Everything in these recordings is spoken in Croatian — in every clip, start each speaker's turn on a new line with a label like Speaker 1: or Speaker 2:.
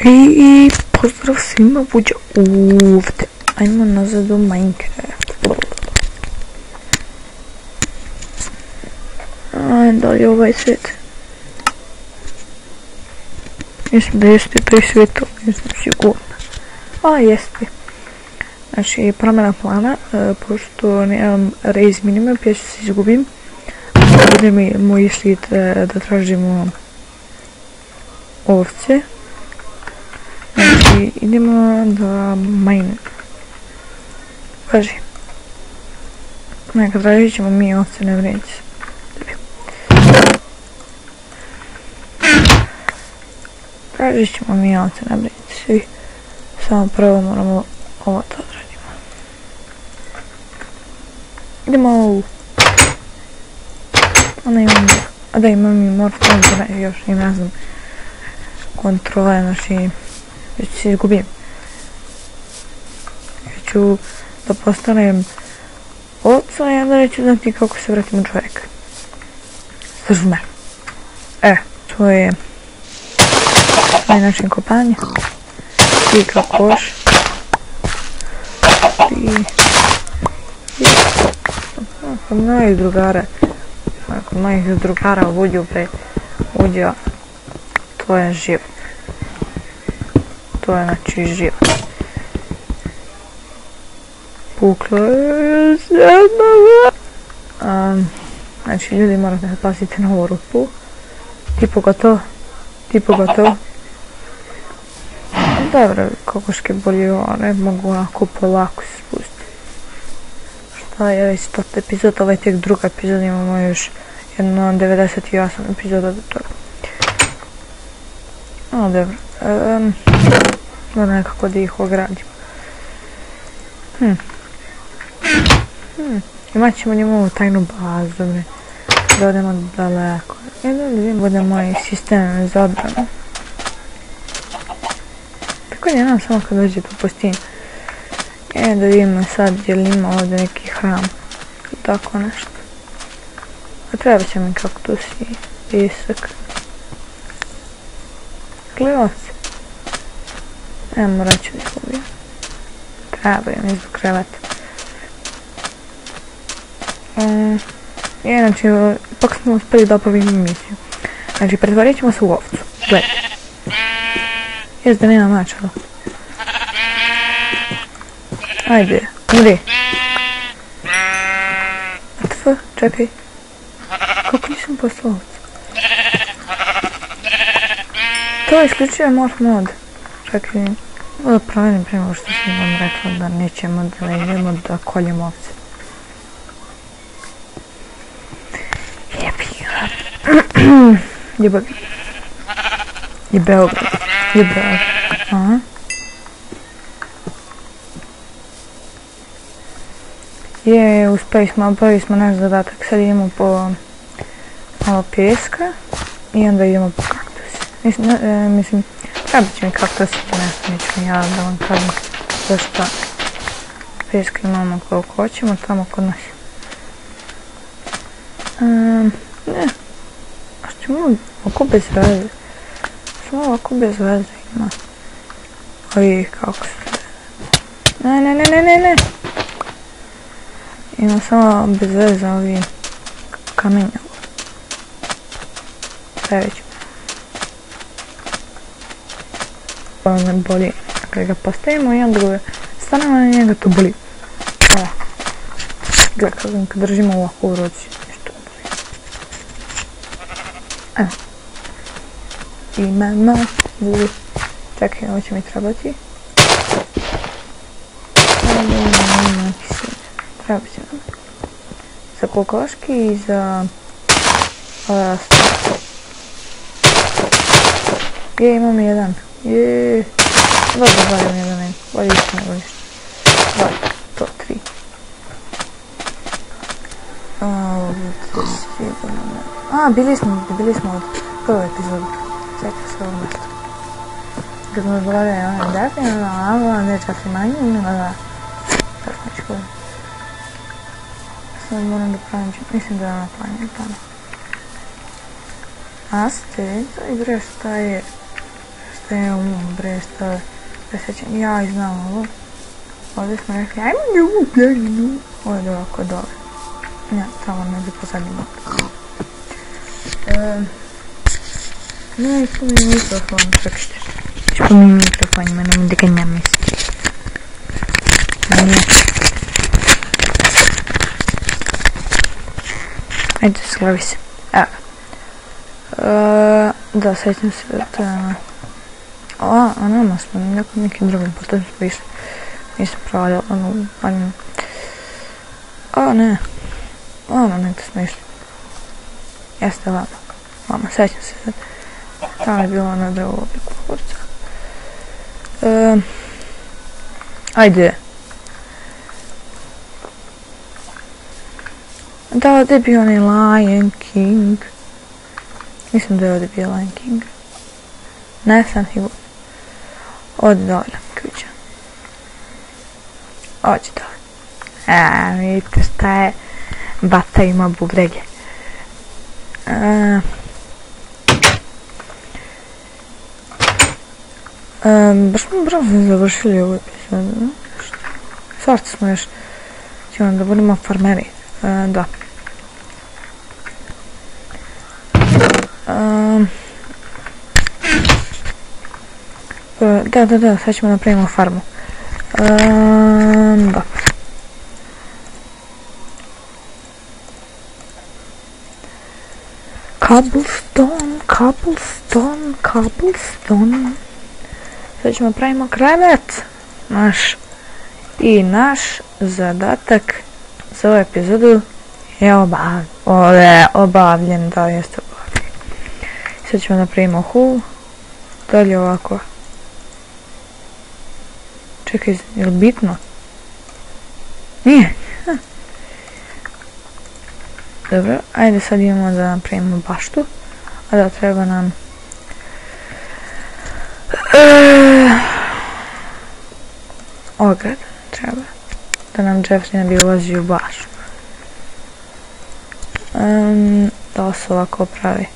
Speaker 1: I pozdrav svima, Vuđa ovdje. Ajmo nazad u Minecraft. Da li je ovaj svijet? Mislim da jeste taj svijet, nisam sigurna. A, jeste. Znači, promjena plana, pošto nemam raise minimap, ja ću se izgubim. Budemo išli da tražimo ovce. Znači, idemo da mine. Kaži. Nekad tražit ćemo mi ovce, ne brinite se. Tražit ćemo mi ovce, ne brinite se. Samo prvo moramo ovo to odradimo. Idemo. Onda imam, a da imam i morph mode, još im ne znam kontrole, znači već se izgubim. Ja ću da postanem ovca i onda neću znati kako se vratim u čovjeka. Zrzume. To je moj način kopanja. I kao koš. Kod mojih drugara. Kod mojih drugara Vuđu Vuđa. To je život. To je znači život. Pukla je jedna. Znači ljudi morate da pazite na ovu rupu. Ti pogotovo. Dobro, kokoške boljone mogu onako polako se spustiti. Šta je već 100 epizoda, ovo je tek druga epizoda, imamo još jedno 98 epizoda do toga. Dobro, moram nekako da ih ogradimo. Imat ćemo njemu ovu tajnu bazu, dobre. Da odemo daleko. Da vidimo bude moj sistem za odbranu. Tako je nam samo kad dođe po pustinju. Da vidimo sad je li ima ovdje neki hram. Tako nešto. A treba će mi kaktus i pisak. Klivac. Morat ću da ih ubijem. Treba im izbog kreveta. Znači, ipak smo uspeli da obavimo misiju. Znači, pretvorit ćemo se u ovcu. Gledaj. Jes da nema mačala. Ajde, umri. Čekaj. Kako nisam postao ovcu? To isključuje morph mode. Čekaj. Da promenim prema što sam vam rekla da nećemo da ne idemo da koljemo ovce. Jebeo ga. Aha. Uspeli smo, obavili smo naš zadatak. Sad idemo po malo pijeska i onda idemo po kaktus. Mislim, treba će mi kaktus i nešto, neću mi ja da vam kažem zašto. Pijeska imamo koliko hoćemo, tamo kod nas. Ne. A što ćemo ovako bez veze? Samo ovako bez veze ima. Ovi kako se... Ne. Ima samo bez veze ovi kamenja. Sve već. Ovo me boli. Kada ga postavimo i onda ga stanemo na njega, to boli. Gledaj kad držimo ovako u ruci. Imamo vulu. Čekaj, ovo će mi trebati. Treba će nam. Za kokoški i za... imam jedan. Dobro, valim jedan. Bolje isto nego ništa. Valim, to 3. Bili smo ovdje. Prvo epizodu. Čekaj se ovo mjesto. Kad smo zboravili onaj definitivno, dečka se manje, tako neću govorim. Sad moram da pravim, mislim da je ona planira tamo. A ste, i bre šta je bre, stave. Da sećam, ja i znam ovo. Ovdje smo rekli, ajmo nju, pljaninu. Ovo je ovako dole. Ja, tamo negdje pozadnjima. Ne, ispunim mikrofon, čekajte. Ispunim mikrofonima, nemoj da ga ne misli. Nije. Ajde, slavi se. Evo. Da, sjećam se da treba... A nama smo nekim drugim putem smo išli. Nisam provalila onu panjinu. Ne. Nekde smo išli. Jeste vama, sjećam se sad. Tamo je bilo ono drvo u obliku kurca. Ajde. Da, ovdje je bio onaj Lion King. Mislim da je ovdje bio Lion King. Ne sam sigurno. Ovdje dole, kuća. Ovdje dole. Vidite šta je. Bata ima bubrege. Baš smo brzo završili ovu epizodu. Svašta smo još. Ćemo da budemo farmeri. Da. Da, sad ćemo napravimo farmu. Da. Cobblestone. Sad ćemo pravimo krevet. I naš zadatak za ovu epizodu je obavljen. Da, jeste obavljen. Sad ćemo napravimo hull. Dalje ovako. Čekaj, je li bitno? Nije. Dobro, ajde sad idemo da napravimo baštu. A da, treba nam... ograd treba. Da nam Jeffrey ne bi ulazio u bašu. Da se ovako pravi.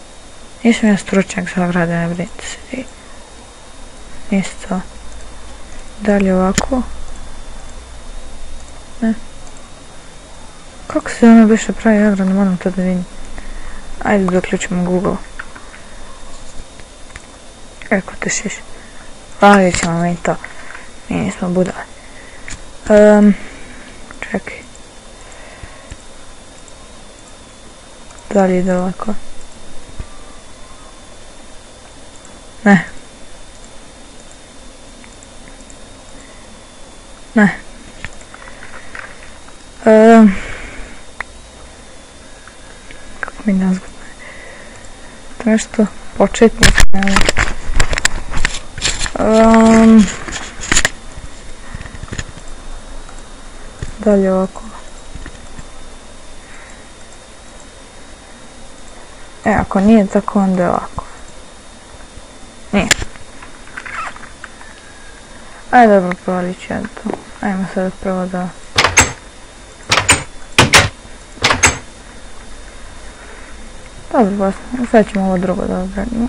Speaker 1: Nisam ja stručnjak za ograde, ne brinite se vi. Isto. Dalje ovako. Ne. Kako se ono više pravi ograd, moram to da vidim. Ajde da uključimo Google. Kako te šiš. Radit ćemo mi to. Mi nismo budali. Čekaj. Dalje ide ovako. Ne. Kako mi nazgodno je. To nešto početnik. Dalje ovako. Ako nije tako, onda je ovako. Nije. Ajde, dobro, provalit ću ja to. Ajmo sad prvo da... Dobro, basno. Sad ćemo ovo drugo da odradimo.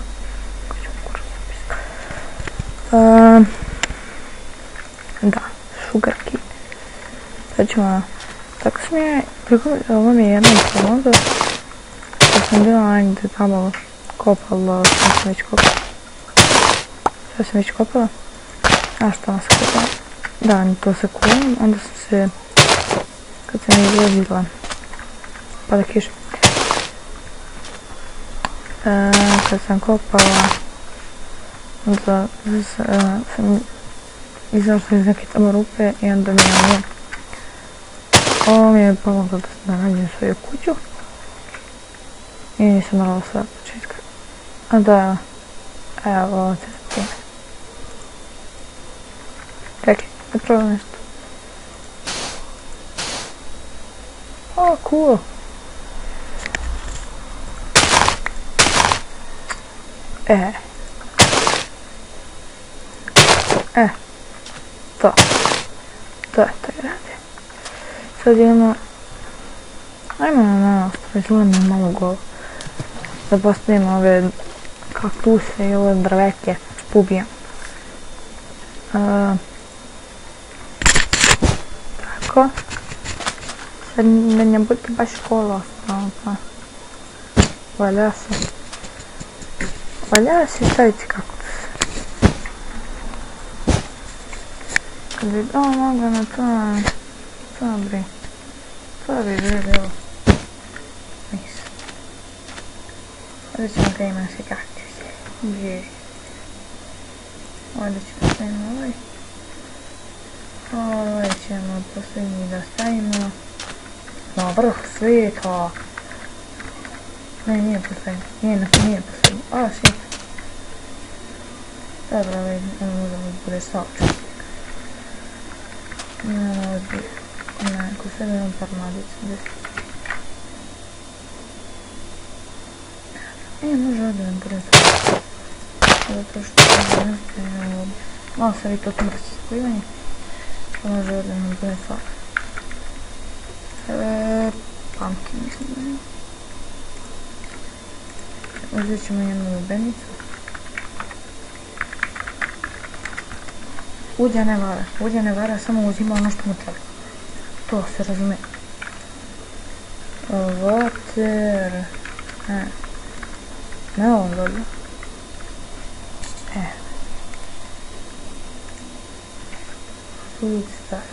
Speaker 1: Da, sugarcane. Sad ćemo... Tako sam ja... Ovo mi je jedna pomoga. Kad sam bila negdje tamo kopala, sad sam već kopala. Sad sam već kopala. A što sam se kopala? Da, to se kuvam, onda sam se... Kad sam izlazila... Pada kiša. Kad sam kopala... Onda sam izašla iz neke tamo rupe i onda mi je ono... Ovo mi je pomoglo da nađem svoju kuću. I nisam morala sve od početka. A da, evo ovo se zapine. Čekaj, da probam nešto. O, cool. To. To je to je radi. Sad idemo... Ajmo na nas, proizvodimo malo golo. Da postavimo ove kaktuse i ove drveke. ubijam. Tako. Sad da ne bude baš kola ostalo, pa. Valja se staviti kaktus. Kad bi mogla na to, to bi bilo. Nice. Sada ćemo ga ima se kaktuse. Ovdje ćemo staviti ovaj ćemo posljednji da stavimo na vrh svijeta. Ne, nije posljednji. Nije posljednji. A, shit. Dobro, ali možda mi bude saočnik. Ne, ozbilj. Ne, ko sve imam par mladica. Može ovdje nam bude saočnik. Zato što ne stavimo ovdje. Malo se vi to mrci splivanje. Može ovdje nam bude saočnik. Pumpkin mislim. Uzet ćemo jednu lubenicu. Uđa ne vara, samo uzima ono što mu treba. To se razume. Water. Ne ovo dobro. Food stuff.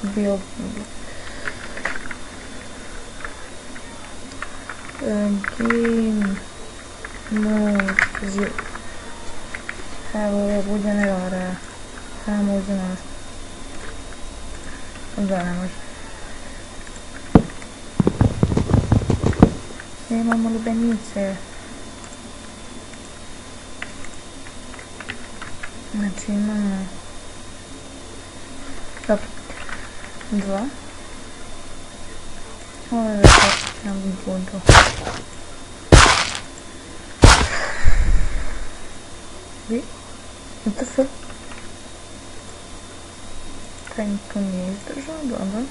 Speaker 1: Building. Game mode. Evo ovo buđa ne vara. Samo uzima nešto. Da, ne može. Imamo lubenice. Znači imamo... Dobro. 2. Ovo je već nam budu. Vi? Je to sve? Taj to nije izdržao, dobro.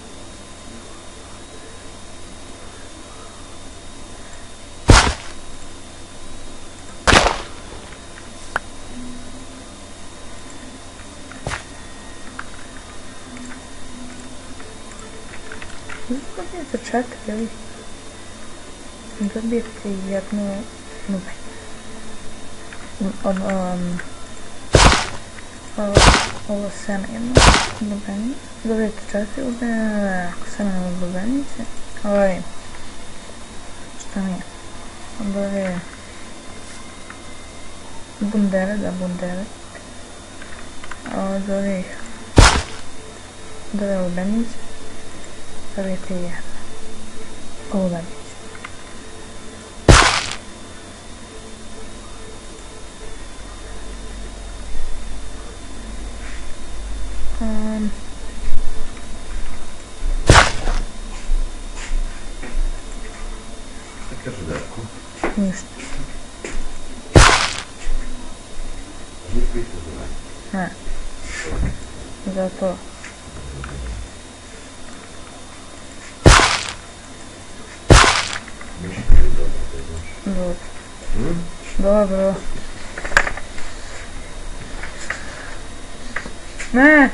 Speaker 1: Dobijete 4, ili? Dobijete jednu lubenju. Ovo seme jednu lubenju. Dobijete 4 lubenje, seme lubenice. Ovo je... Šta nije? Ovo je... Bundere, da, bundere. Od ovih... Od ove lubenice. Dobijete jednu lubenicu.
Speaker 2: Šta kaže Darko?
Speaker 1: Ništa.
Speaker 2: Nije pitao za mene.
Speaker 1: Ne. Zato.
Speaker 2: Ništa je dobro, da znaš.
Speaker 1: Dobro. Dobro. Ne!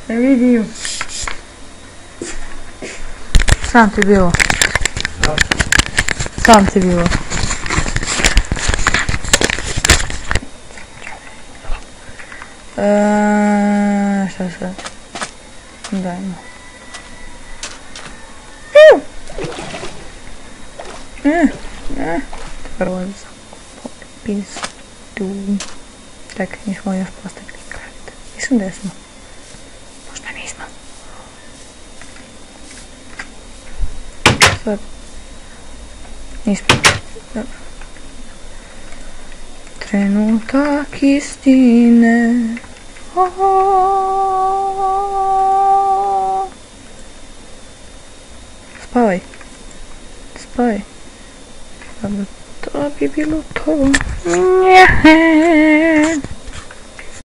Speaker 1: Ne vidim. Sam ti bilo. Sam ti bilo. Šta sad? Dajmo. Prvo za pistu. Čekaj, nismo još postavili kart. Mislim da smo. Možda nismo. Sad. Nismo. Dobro. Trenutak istine. Spavaj. Spavaj. Dobro, to bi bilo to.